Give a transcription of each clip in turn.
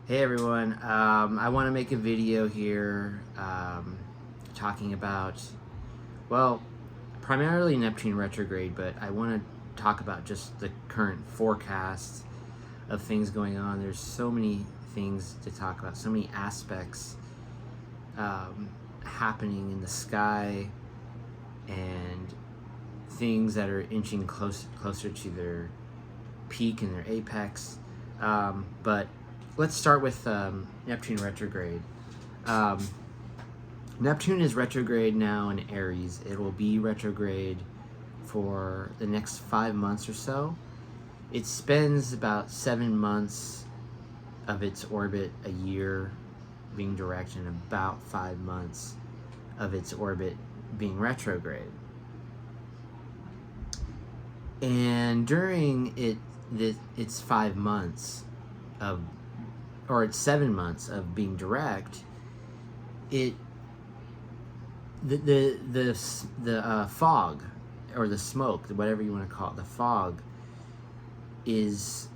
Hey everyone, I want to make a video here talking about, well, primarily Neptune retrograde, but I want to talk about just the current forecast of things going on. There's so many things to talk about, so many aspects happening in the sky, and things that are inching closer to their peak and their apex. But let's start with Neptune retrograde. Neptune is retrograde now in Aries. It will be retrograde for the next 5 months or so. It spends about 7 months of its orbit a year being direct, and about 5 months of its orbit being retrograde. And during its 5 months of, or it's 7 months of being direct, the fog, or the smoke, whatever you want to call it, the fog is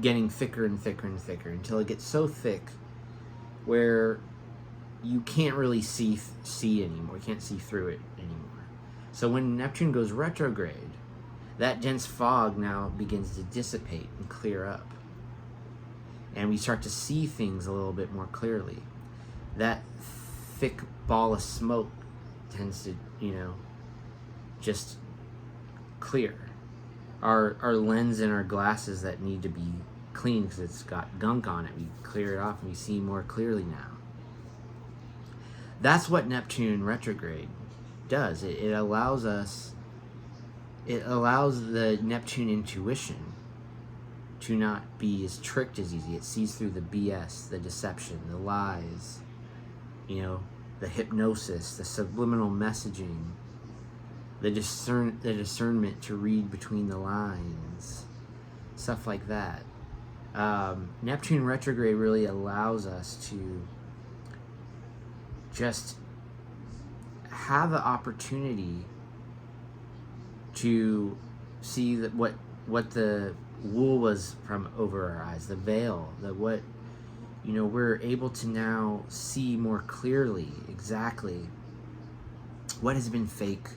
getting thicker and thicker and thicker until it gets so thick where you can't really see anymore. You can't see through it anymore. So when Neptune goes retrograde, that dense fog now begins to dissipate and clear up, and we start to see things a little bit more clearly. That thick ball of smoke tends to, just clear. Our lens and our glasses that need to be cleaned because it's got gunk on it, we clear it off and we see more clearly now. That's what Neptune retrograde does. It allows the Neptune intuition to not be as tricked as easy. It sees through the BS, the deception, the lies, the hypnosis, the subliminal messaging, the discernment to read between the lines, stuff like that. Neptune retrograde really allows us to just have the opportunity to see that what the wool was from over our eyes, the veil, that what we're able to now see more clearly exactly what has been fake,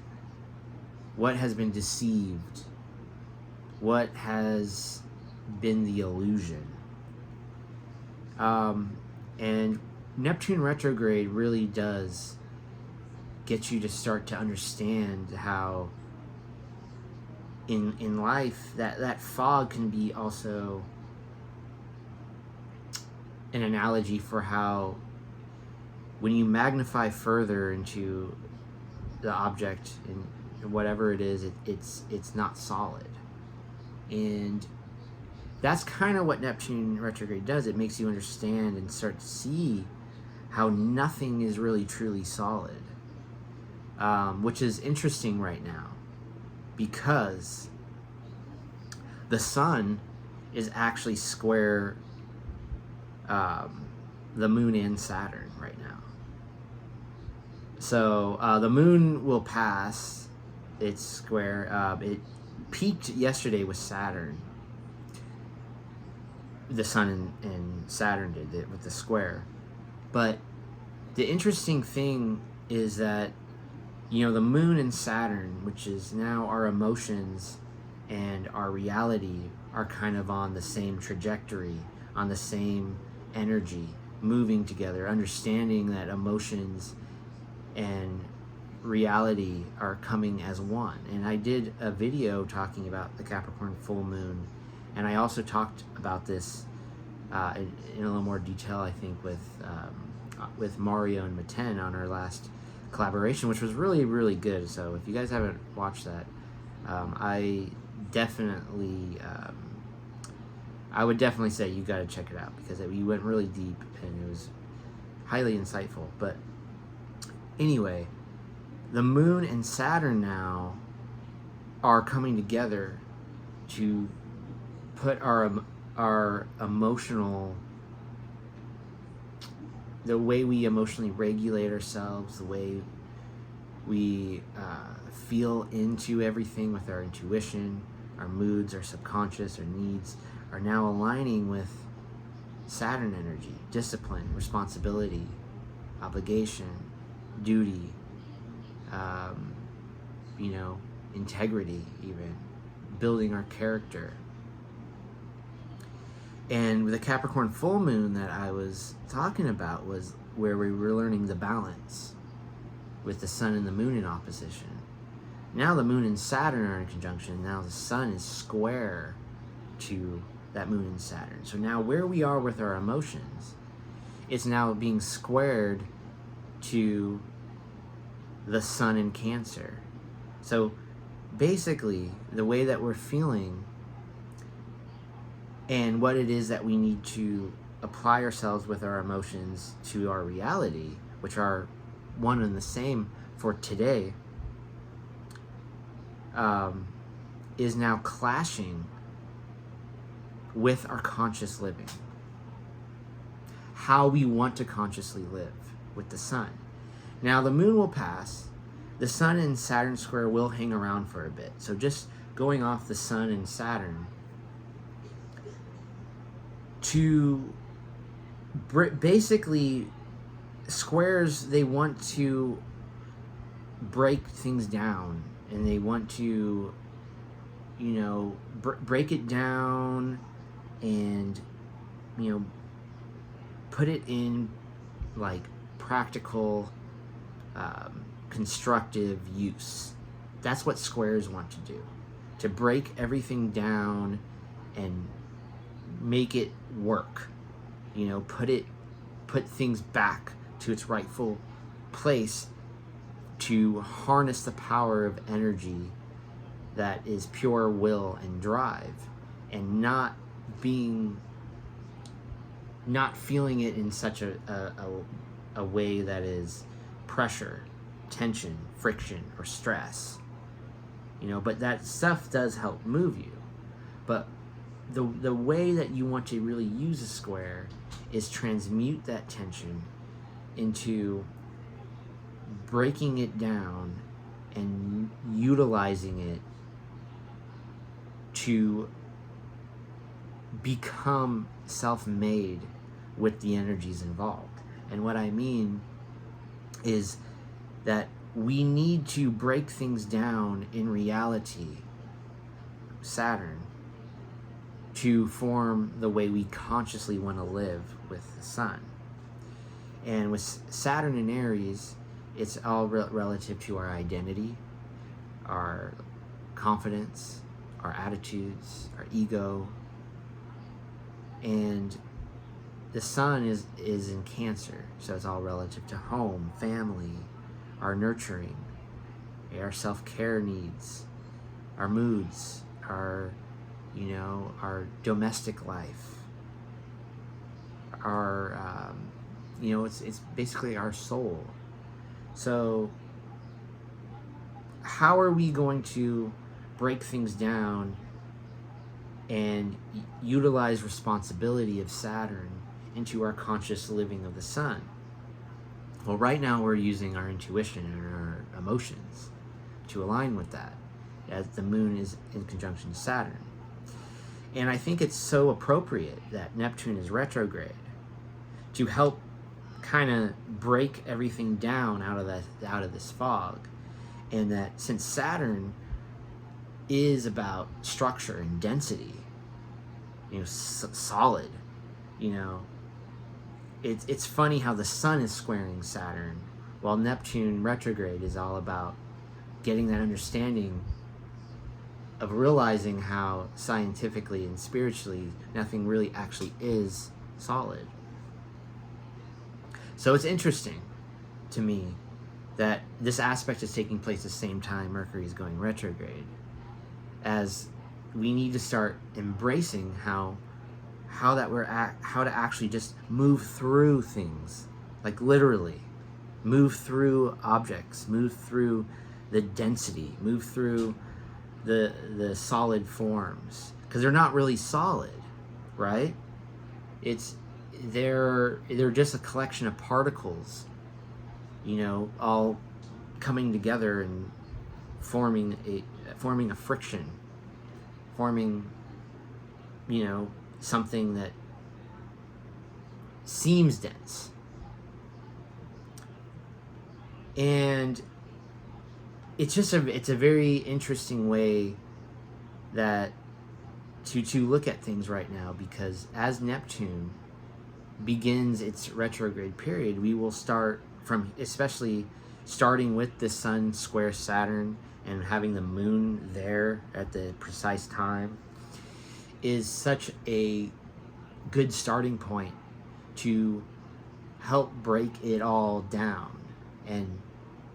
what has been deceived, what has been the illusion. And Neptune retrograde really does get you to start to understand how in life that fog can be also an analogy for how when you magnify further into the object and whatever it is, it's not solid. And that's kind of what Neptune retrograde does. It makes you understand and start to see how nothing is really truly solid, which is interesting right now because the sun is actually square the moon and Saturn right now. So the moon will pass its square. It peaked yesterday with Saturn. The sun and Saturn did it with the square. But the interesting thing is that, the moon and Saturn, which is now our emotions and our reality, are kind of on the same trajectory, on the same energy, moving together, understanding that emotions and reality are coming as one. And I did a video talking about the Capricorn full moon, and I also talked about this in a little more detail, I think, with Mario and Maten on our last collaboration, which was really, really good. So if you guys haven't watched that, I would definitely say you got to check it out because we went really deep and it was highly insightful. But anyway, the moon and Saturn now are coming together to put our emotional, the way we emotionally regulate ourselves, the way we feel into everything with our intuition, our moods, our subconscious, our needs, are now aligning with Saturn energy: discipline, responsibility, obligation, duty, you know, integrity, even building our character. And with the Capricorn full moon that I was talking about was where we were learning the balance with the sun and the moon in opposition. Now the moon and Saturn are in conjunction. Now the sun is square to that moon and Saturn. So now where we are with our emotions, it's now being squared to the sun in Cancer. So basically, the way that we're feeling and what it is that we need to apply ourselves with our emotions to our reality, which are one and the same for today, is now clashing with our conscious living. How we want to consciously live with the sun. Now the moon will pass. The sun and Saturn square will hang around for a bit. So just going off the sun and Saturn, to basically, squares, they want to break things down, and they want to, you know, break it down and, you know, put it in like practical, constructive use. That's what squares want to do, to break everything down and make it work, you know, put things back to its rightful place, to harness the power of energy that is pure will and drive, and not feeling it in such a way that is pressure, tension, friction, or stress, you know. But that stuff does help move you. But the way that you want to really use a square is transmute that tension into breaking it down and utilizing it to become self-made with the energies involved. And what I mean is that we need to break things down in reality, Saturn, to form the way we consciously want to live with the sun. And with Saturn in Aries, it's all relative to our identity, our confidence, our attitudes, our ego. And the sun is in Cancer, so it's all relative to home, family, our nurturing, our self-care needs, our moods, our, you know, our domestic life, our, you know, it's basically our soul. So how are we going to break things down and utilize responsibility of Saturn into our conscious living of the sun? Well, right now we're using our intuition and our emotions to align with that, as the moon is in conjunction to Saturn. And I think it's so appropriate that Neptune is retrograde to help kind of break everything down out of this fog. And that since Saturn is about structure and density, you know, solid, you know, it's funny how the sun is squaring Saturn, while Neptune retrograde is all about getting that understanding of realizing how scientifically and spiritually nothing really actually is solid. So it's interesting to me that this aspect is taking place at the same time Mercury is going retrograde, as we need to start embracing how to actually just move through things, like literally move through objects, move through the density, move through the solid forms, because they're not really solid, right? They're just a collection of particles, you know, all coming together and forming a friction, forming, you know, something that seems dense. And it's a very interesting way that to look at things right now, because as Neptune begins its retrograde period, we will start from, especially starting with the sun square Saturn and having the moon there at the precise time, is such a good starting point to help break it all down and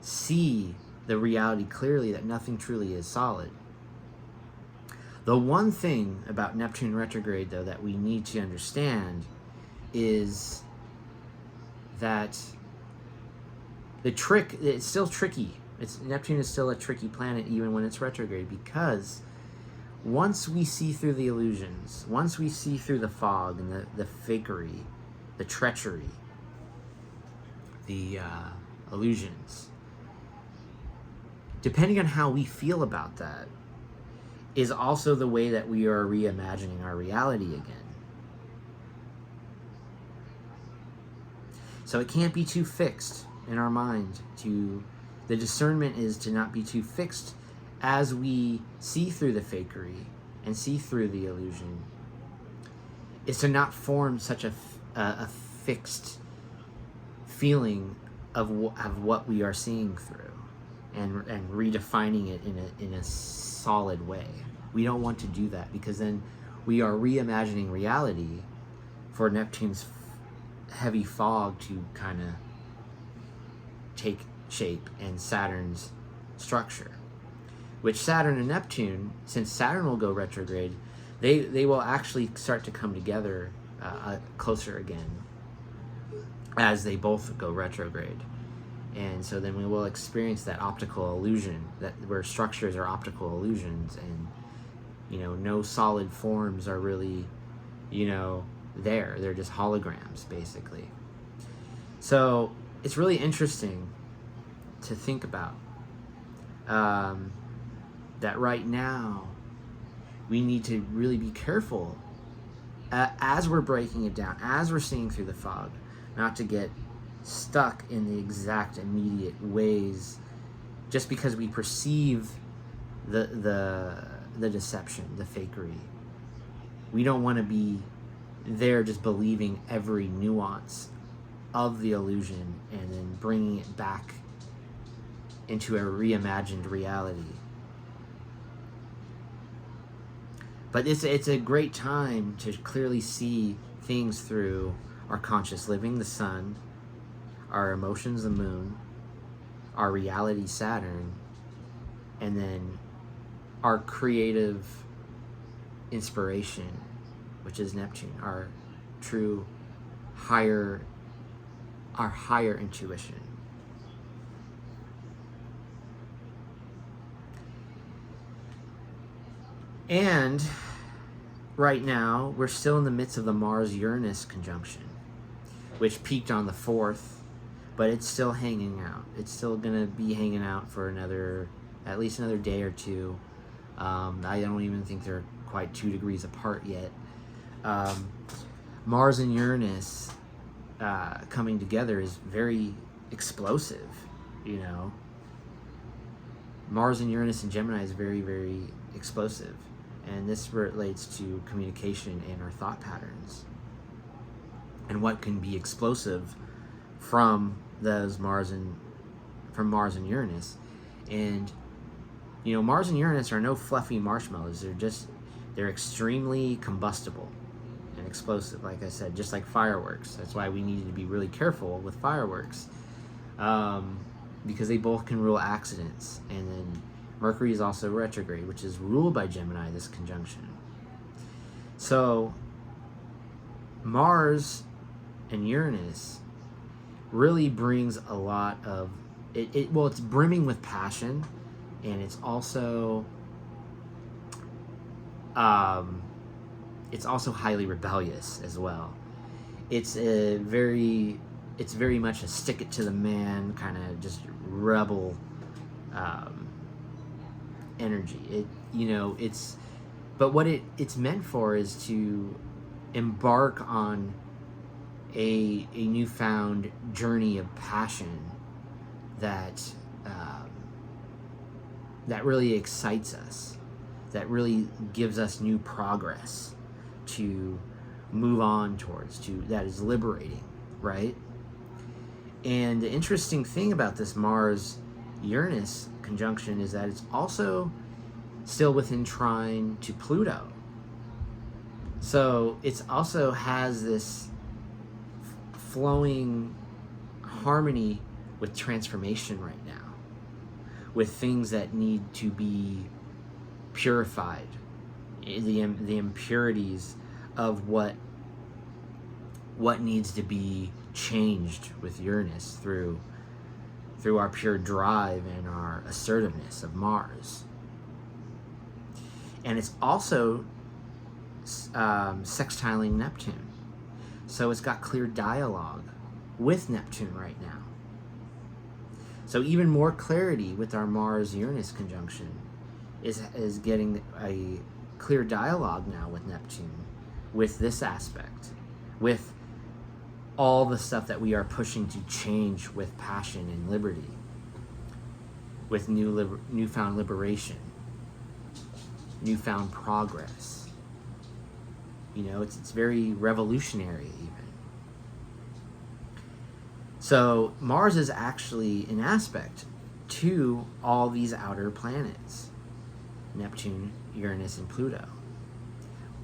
see the reality clearly that nothing truly is solid. The one thing about Neptune retrograde, though, that we need to understand is that it's still tricky. Neptune is still a tricky planet even when it's retrograde, because once we see through the illusions, once we see through the fog and the fakery, the treachery, the illusions, depending on how we feel about that, is also the way that we are reimagining our reality again. So it can't be too fixed in our mind. The discernment is to not be too fixed as we see through the fakery and see through the illusion, is to not form such a fixed feeling of what we are seeing through, and redefining it in a solid way. We don't want to do that, because then we are reimagining reality for Neptune's heavy fog to kind of take shape, and Saturn's structure. Which Saturn and Neptune, since Saturn will go retrograde, they will actually start to come together closer again as they both go retrograde. And so then we will experience that optical illusion, that where structures are optical illusions, and no solid forms are really there. They're just holograms, basically. So it's really interesting to think about that right now we need to really be careful as we're breaking it down, as we're seeing through the fog, not to get stuck in the exact immediate ways just because we perceive the deception, the fakery. We don't want to be there just believing every nuance of the illusion and then bringing it back into a reimagined reality. But it's a great time to clearly see things through our conscious living, the sun, our emotions, the moon, our reality, Saturn, and then our creative inspiration, which is Neptune, our true higher intuition. And right now, we're still in the midst of the Mars-Uranus conjunction, which peaked on the 4th, but it's still hanging out. It's still going to be hanging out for at least another day or two. I don't even think they're quite 2 degrees apart yet. Mars and Uranus coming together is very explosive, Mars and Uranus in Gemini is very, very explosive. And this relates to communication and our thought patterns, and what can be explosive from Mars and Uranus. And Mars and Uranus are no fluffy marshmallows. They're extremely combustible and explosive, like I said, just like fireworks. That's why we needed to be really careful with fireworks, because they both can rule accidents. And then Mercury is also retrograde, which is ruled by Gemini, this conjunction. So Mars and Uranus really brings a lot of it. Well, it's brimming with passion, and it's also highly rebellious as well. It's very much a stick it to the man kind of just rebel energy. But what it's meant for is to embark on a newfound journey of passion that that really excites us, that really gives us new progress to move on towards, to that is liberating, right? And the interesting thing about this Mars-Uranus conjunction is that it's also still within trine to Pluto. So it also has this flowing harmony with transformation right now, with things that need to be purified, the impurities of what needs to be changed with Uranus through our pure drive and our assertiveness of Mars. And it's also sextiling Neptune. So it's got clear dialogue with Neptune right now. So even more clarity with our Mars-Uranus conjunction is getting a clear dialogue now with Neptune, with this aspect, with all the stuff that we are pushing to change with passion and liberty, with newfound liberation, newfound progress. You know, it's very revolutionary even. So Mars is actually an aspect to all these outer planets, Neptune, Uranus, and Pluto,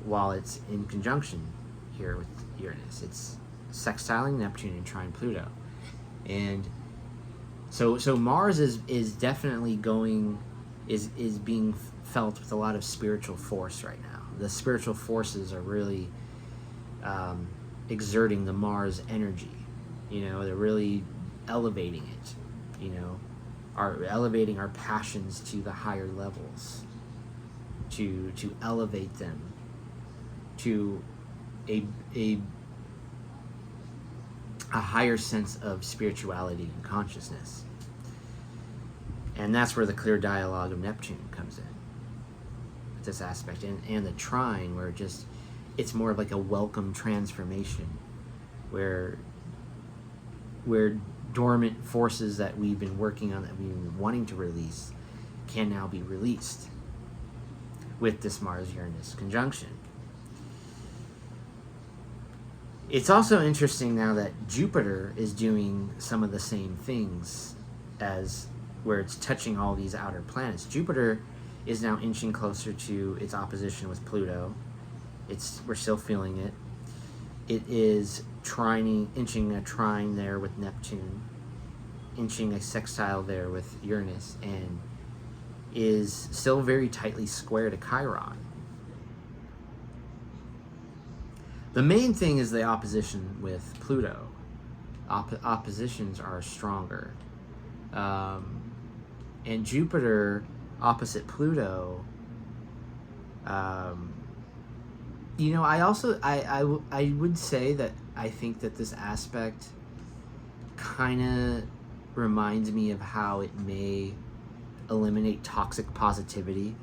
while it's in conjunction here with Uranus. It's sextiling Neptune and trine Pluto. And so Mars is definitely is being felt with a lot of spiritual force right now. The spiritual forces are really exerting the Mars energy. You know, they're really elevating it, you know, elevating our passions to the higher levels, to elevate them to a higher sense of spirituality and consciousness. And that's where the clear dialogue of Neptune comes in, this aspect, and the trine, where it's more of like a welcome transformation, where dormant forces that we've been working on, that we've been wanting to release, can now be released with this Mars-Uranus conjunction. It's also interesting now that Jupiter is doing some of the same things, as where it's touching all these outer planets. Jupiter is now inching closer to its opposition with Pluto. We're still feeling it. It is inching a trine there with Neptune, inching a sextile there with Uranus, and is still very tightly square to Chiron. The main thing is the opposition with Pluto. Oppositions are stronger. And Jupiter opposite Pluto, you know, I would say that I think that this aspect kind of reminds me of how it may eliminate toxic positivity.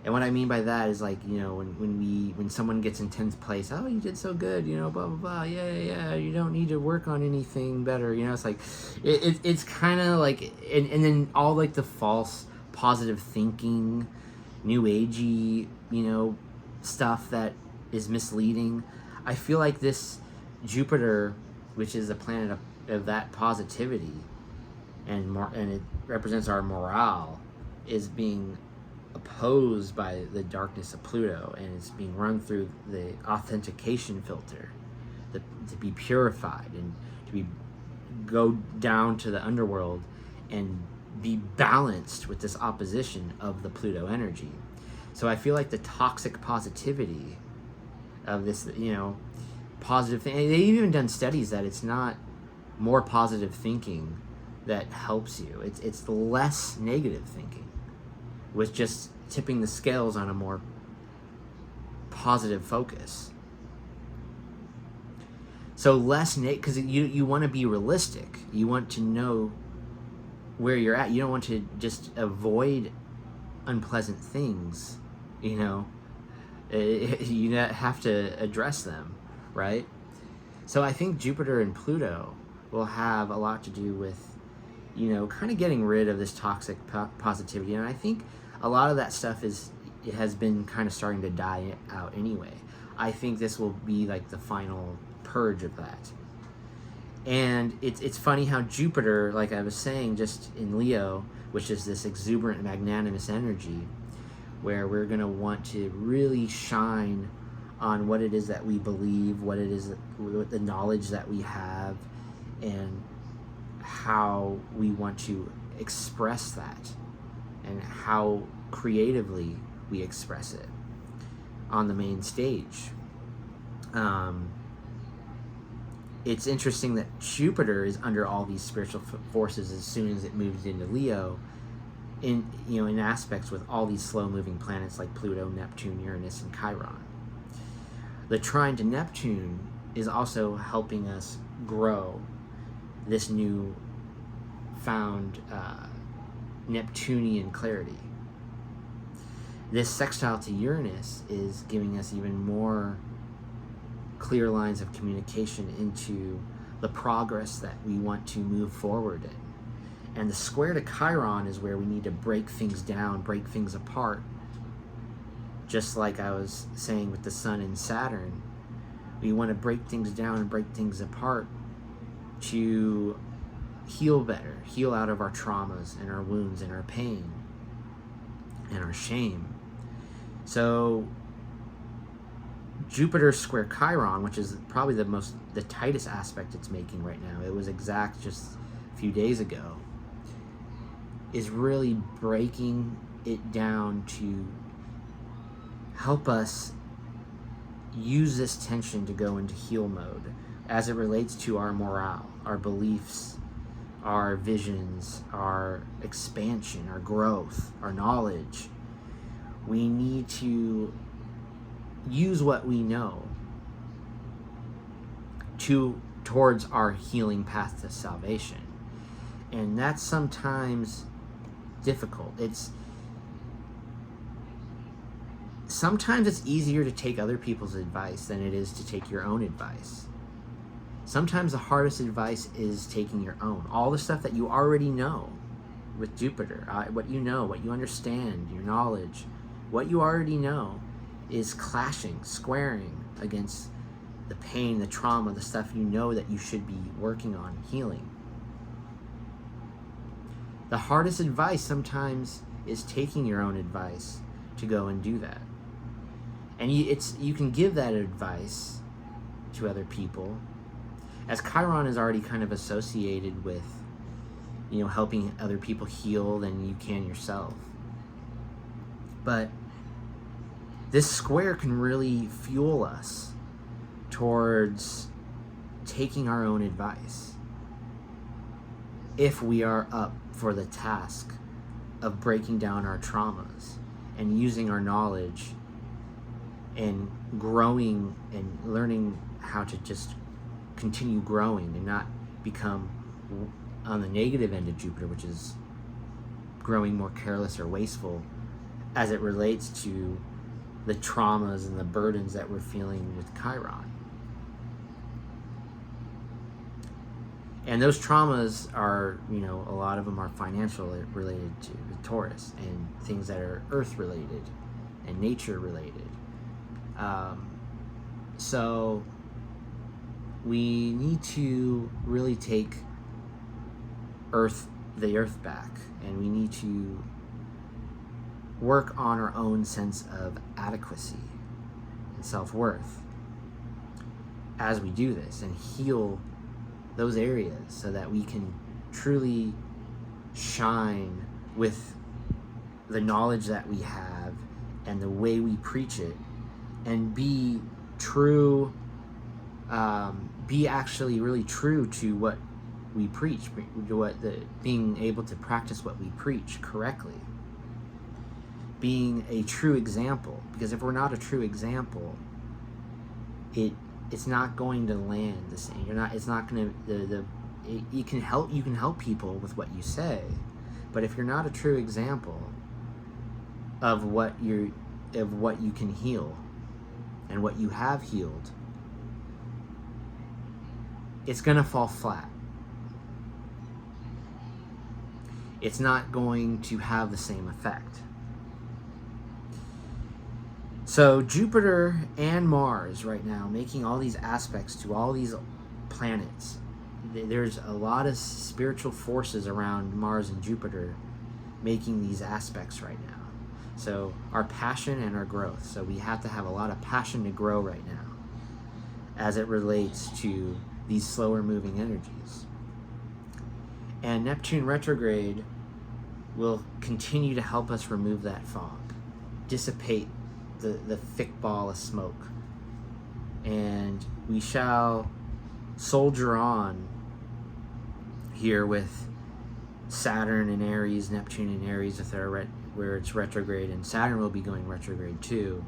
And what I mean by that is, like, you know, when someone gets in 10th place, oh, you did so good, you know, blah blah blah, yeah, you don't need to work on anything better, you know. It's like it's kind of like, and then all like the false positive thinking, new agey, you know, stuff that is misleading. I feel like this Jupiter, which is the planet of that positivity, and it represents our morale, is being opposed by the darkness of Pluto, and it's being run through the authentication filter to be purified and to go down to the underworld and be balanced with this opposition of the Pluto energy. So I feel like the toxic positivity of this, you know, positive thing, they've even done studies that it's not more positive thinking that helps you, it's less negative thinking, with just tipping the scales on a more positive focus. So less because you want to be realistic. You want to know where you're at. You don't want to just avoid unpleasant things, you know. You have to address them, right? So I think Jupiter and Pluto will have a lot to do with, kind of getting rid of this toxic positivity. And I think a lot of that stuff it has been kind of starting to die out anyway. I think this will be like the final purge of that. And it's funny how Jupiter, like I was saying, just in Leo, which is this exuberant, magnanimous energy, where we're going to want to really shine on what it is that we believe, what it is, the knowledge that we have, and how we want to express that, and how creatively we express it on the main stage. It's interesting that Jupiter is under all these spiritual forces as soon as it moves into Leo, in aspects with all these slow-moving planets like Pluto, Neptune, Uranus, and Chiron. The trine to Neptune is also helping us grow this new found Neptunian clarity. This sextile to Uranus is giving us even more clear lines of communication into the progress that we want to move forward in. And the square to Chiron is where we need to break things down, break things apart. Just like I was saying with the Sun and Saturn, we want to break things down and break things apart to heal better, heal out of our traumas and our wounds and our pain and our shame. So Jupiter square Chiron, which is probably the tightest aspect it's making right now, it was exact just a few days ago, is really breaking it down to help us use this tension to go into heal mode as it relates to our morale, our beliefs, our visions, our expansion, our growth, our knowledge. We need to use what we know towards our healing path to salvation. And that's sometimes difficult. Sometimes it's easier to take other people's advice than it is to take your own advice. Sometimes the hardest advice is taking your own. All the stuff that you already know with Jupiter, what you know, what you understand, your knowledge, what you already know is clashing, squaring against the pain, the trauma, the stuff you know that you should be working on healing. The hardest advice sometimes is taking your own advice to go and do that. And you can give that advice to other people, as Chiron is already kind of associated with, helping other people heal than you can yourself. But this square can really fuel us towards taking our own advice if we are up for the task of breaking down our traumas and using our knowledge and growing and learning how to just continue growing and not become on the negative end of Jupiter, which is growing more careless or wasteful as it relates to the traumas and the burdens that we're feeling with Chiron. And those traumas are, a lot of them are financial related to the Taurus, and things that are earth related and nature related. So we need to really take the earth back, and we need to work on our own sense of adequacy and self-worth as we do this, and heal those areas so that we can truly shine with the knowledge that we have and the way we preach it, and be true, be actually really true to what we preach, being able to practice what we preach correctly, being a true example. Because if we're not a true example, it's not going to land the same. It's not going to. You can help people with what you say, but if you're not a true example of what you can heal and what you have healed, it's going to fall flat. It's not going to have the same effect. So Jupiter and Mars right now, making all these aspects to all these planets. There's a lot of spiritual forces around Mars and Jupiter making these aspects right now. So our passion and our growth. So we have to have a lot of passion to grow right now as it relates to these slower moving energies. And Neptune retrograde will continue to help us remove that fog, dissipate the thick ball of smoke. And we shall soldier on here with Saturn in Aries, Neptune in Aries, if they're where it's retrograde, and Saturn will be going retrograde too,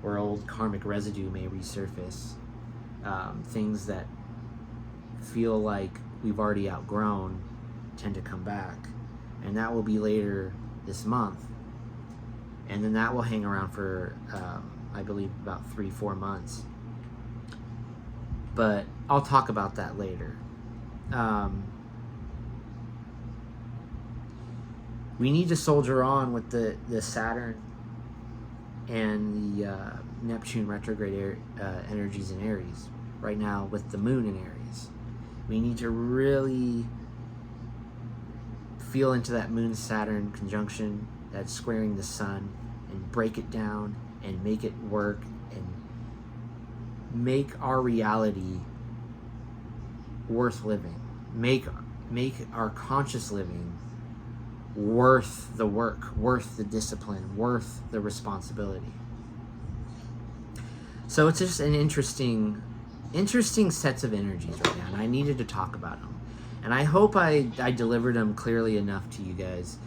where old karmic residue may resurface. Things that feel like we've already outgrown tend to come back, and that will be later this month, and then that will hang around for I believe about 3-4 months, but I'll talk about that later. We need to soldier on with the Saturn and the Neptune retrograde energies in Aries right now with the moon in Aries. We need to really feel into that moon-Saturn conjunction that's squaring the sun and break it down and make it work and make our reality worth living. Make our conscious living worth the work, worth the discipline, worth the responsibility. So it's just an interesting sets of energies right now, and I needed to talk about them. And I hope I delivered them clearly enough to you guys.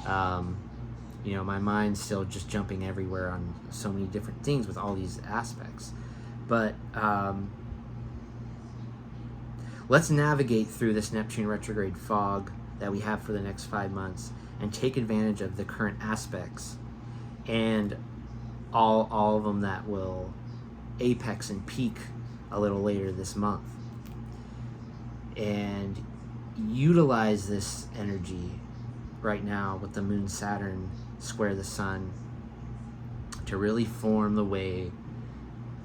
My mind's still just jumping everywhere on so many different things with all these aspects. But let's navigate through this Neptune retrograde fog that we have for the next 5 months and take advantage of the current aspects and all of them that will apex and peak a little later this month, and utilize this energy right now with the moon Saturn square the sun to really form the way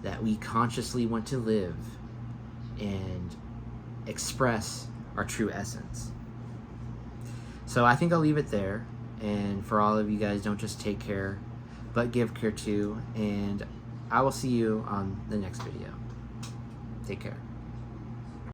that we consciously want to live and express our true essence. So I think I'll leave it there, and for all of you guys, don't just take care but give care too, and I will see you on the next video. Take care.